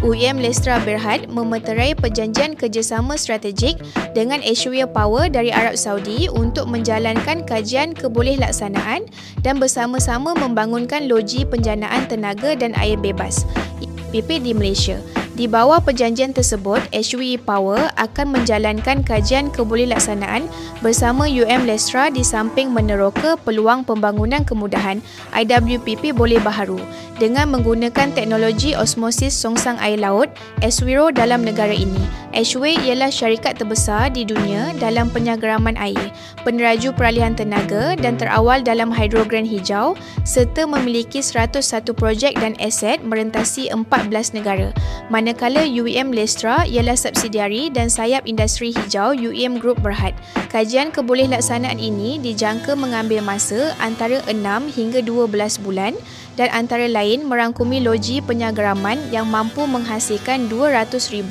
UIM Lestra Berhad memeterai perjanjian kerjasama strategik dengan Ashway Power dari Arab Saudi untuk menjalankan kajian kebolehtlaksanaan dan bersama-sama membangunkan loji penjanaan tenaga dan air bebas PP di Malaysia. Di bawah perjanjian tersebut, Ashway Power akan menjalankan kajian kebolehtlaksanaan bersama UIM Lestra di samping meneroka peluang pembangunan kemudahan IWPP boleh baharu dengan menggunakan teknologi osmosis songsang air laut Ashwiro dalam negara ini. Ashway ialah syarikat terbesar di dunia dalam penyagaraman air, peneraju peralihan tenaga dan terawal dalam hidrogen hijau serta memiliki 101 projek dan aset merentasi 14 negara. Manakala UIM Lestra ialah subsidiari dan sayap industri hijau UIM Group Berhad. Kajian kebolehtlaksanaan ini dijangka mengambil masa antara 6 hingga 12 bulan dan antara lain merangkumi loji penyagaraman yang mampu menghasilkan 200,000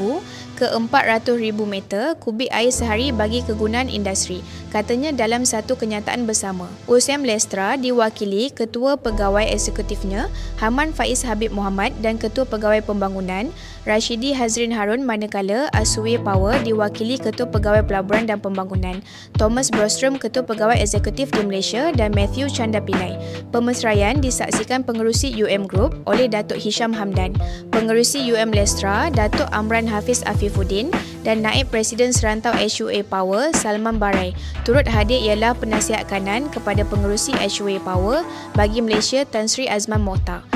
ke 400,000 meter kubik air sehari bagi kegunaan industri, katanya dalam satu kenyataan bersama. UIM Lestra diwakili Ketua Pegawai Eksekutifnya Haman Faiz Habib Muhammad dan Ketua Pegawai Pembangunan Rashidi Hazrin Harun, manakala Ashway Power diwakili Ketua Pegawai Pelaburan dan Pembangunan Thomas Brostrom, Ketua Pegawai Eksekutif di Malaysia dan Matthew Chanda Pillai. Pemerceraian disaksikan Pengerusi UIM Group oleh Datuk Hisham Hamdan, Pengerusi UIM Lestra Datuk Amran Hafiz Afifuddin dan Naib Presiden Serantau Ashway Power Salman Barai. Turut hadir ialah penasihat kanan kepada Pengerusi Ashway Power bagi Malaysia Tan Sri Azman Mohtar.